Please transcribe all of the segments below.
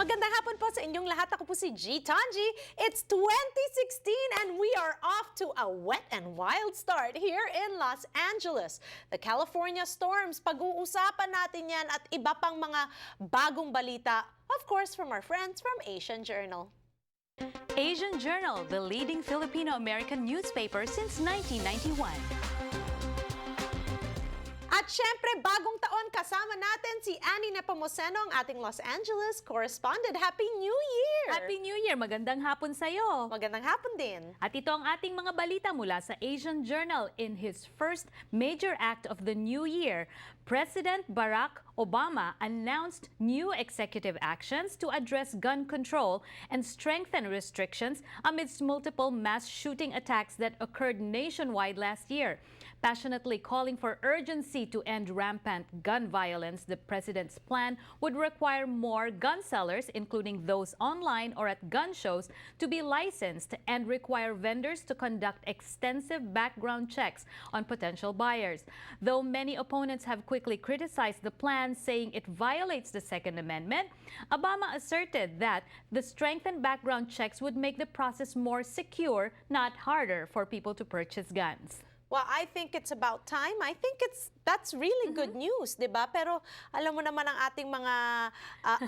Magandang hapon po sa inyong lahat. Ako po si G. Tanji. It's 2016 and we are off to a wet and wild start here in Los Angeles. The California storms, pag-uusapan natin yan at iba pang mga bagong balita, of course, from our friends from Asian Journal. Asian Journal, the leading Filipino-American newspaper since 1991. At syempre, bagong taon, kasama natin si Annie Nepomuceno, ang ating Los Angeles correspondent. Happy New Year! Happy New Year! Magandang hapon sa'yo. Magandang hapon din. At ito ang ating mga balita mula sa Asian Journal. In his first major act of the new year, President Barack Obama announced new executive actions to address gun control and strengthen restrictions amidst multiple mass shooting attacks that occurred nationwide last year. Passionately calling for urgency to end rampant gun violence, the president's plan would require more gun sellers, including those online or at gun shows, to be licensed and require vendors to conduct extensive background checks on potential buyers. Though many opponents have quickly criticized the plan, saying it violates the Second Amendment, Obama asserted that the strengthened background checks would make the process more secure, not harder for people to purchase guns. Well, I think it's about time. I think that's really good news, di ba? Pero alam mo naman ang ating mga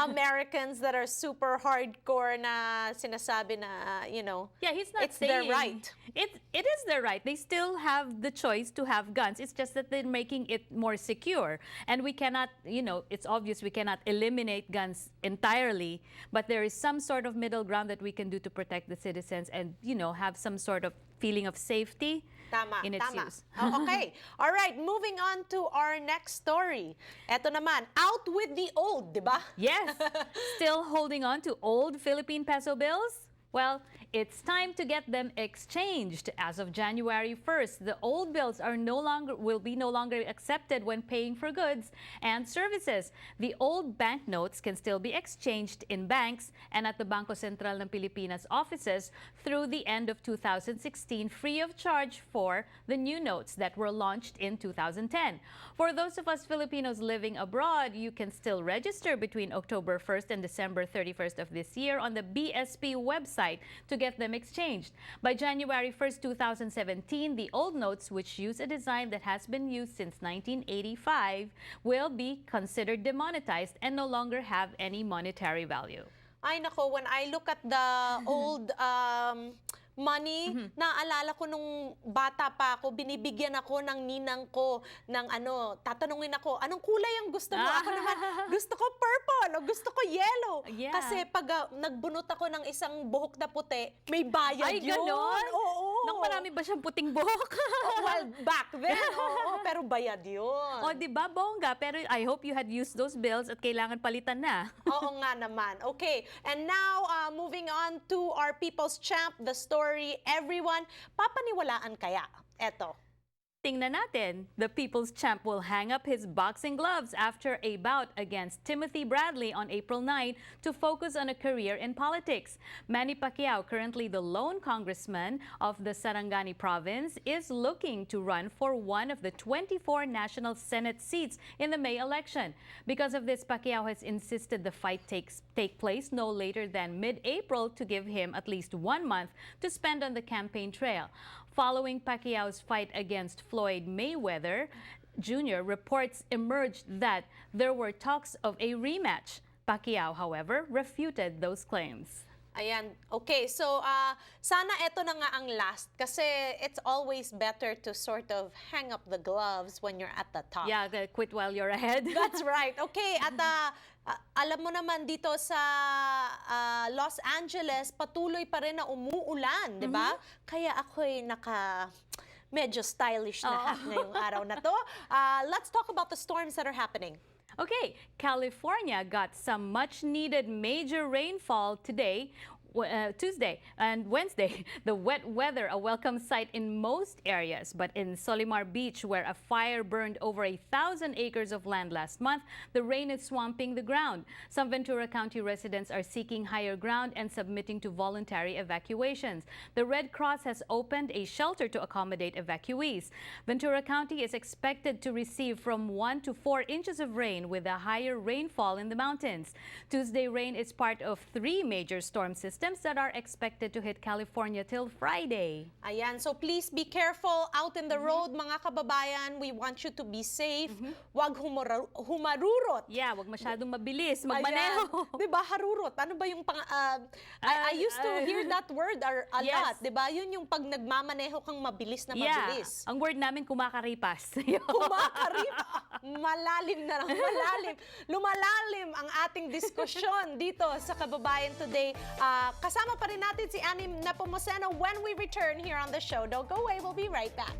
Americans that are super hardcore na sinasabi na, you know, yeah, he's not it's saying their right. It is their right. They still have the choice to have guns. It's just that they're making it more secure. And we cannot, you know, it's obvious we cannot eliminate guns entirely, but there is some sort of middle ground that we can do to protect the citizens and, you know, have some sort of feeling of safety in its use. Oh, okay. All right, moving on to our next story. Eto naman, out with the old, di ba? Yes. Still holding on to old Philippine peso bills? Well, it's time to get them exchanged. As of January 1st, the old bills will be no longer accepted when paying for goods and services. The old banknotes can still be exchanged in banks and at the Bangko Sentral ng Pilipinas offices through the end of 2016, free of charge for the new notes that were launched in 2010. For those of us Filipinos living abroad, you can still register between October 1st and December 31st of this year on the BSP website to get them exchanged. By January 1st, 2017, the old notes, which use a design that has been used since 1985, will be considered demonetized and no longer have any monetary value. Ay nako, when I look at the old money, naalala ko nung bata pa ako, binibigyan ako ng ninang ko ng ano, tatanungin ako, anong kulay ang gusto mo? Ako naman, gusto ko purple o gusto ko yellow. Yeah. Kasi pag nagbunot ako ng isang buhok na puti, may bayad Ay, yun. ganon? Oo. Nang marami ba siyang puting buhok? Well, back then, oo, pero bayad yun. O, di ba, bongga? Pero I hope you had used those bills at kailangan palitan na. Oo nga naman. Okay, and now moving on to our People's Champ, the story, everyone, papaniwalaan kaya? Eto. Tingnan natin. The People's Champ will hang up his boxing gloves after a bout against Timothy Bradley on April 9 to focus on a career in politics. Manny Pacquiao, currently the lone congressman of the Sarangani province, is looking to run for one of the 24 national Senate seats in the May election. Because of this, Pacquiao has insisted the fight take place no later than mid-April to give him at least 1 month to spend on the campaign trail. Following Pacquiao's fight against Floyd Mayweather Jr., reports emerged that there were talks of a rematch. Pacquiao, however, refuted those claims. Ayan. Okay, so sana eto na nga ang last kasi it's always better to sort of hang up the gloves when you're at the top. Yeah, quit while you're ahead. That's right. Okay, at alam mo naman dito sa Los Angeles, patuloy pa rin na umuulan, di ba? Kaya ako'y medyo stylish na hat ngayong araw na to. Let's talk about the storms that are happening. Okay, California got some much-needed major rainfall today Tuesday and Wednesday, the wet weather a welcome sight in most areas. But in Solimar Beach, where a fire burned over 1,000 acres of land last month, the rain is swamping the ground. Some Ventura County residents are seeking higher ground and submitting to voluntary evacuations. The Red Cross has opened a shelter to accommodate evacuees. Ventura County is expected to receive from 1 to 4 inches of rain with a higher rainfall in the mountains. Tuesday rain is part of 3 major storm systems that are expected to hit California till Friday. Ayan, so please be careful out in the road, mga kababayan. We want you to be safe. Huwag humarurot. Yeah, wag masyadong mabilis magmaneho. 'Di ba, harurot? Ano ba yung I used to hear that word a Yes. lot, 'di ba? Yun yung pag nagmamaneho kang mabilis na Yeah, mabilis. ang word namin kumakaripas. Kumakarip. Malalim na lang, malalim. Lumalalim ang ating diskusyon dito sa Kababayan Today. Kasama pa rin natin si Annie Nepomuceno when we return here on the show. Don't go away, we'll be right back.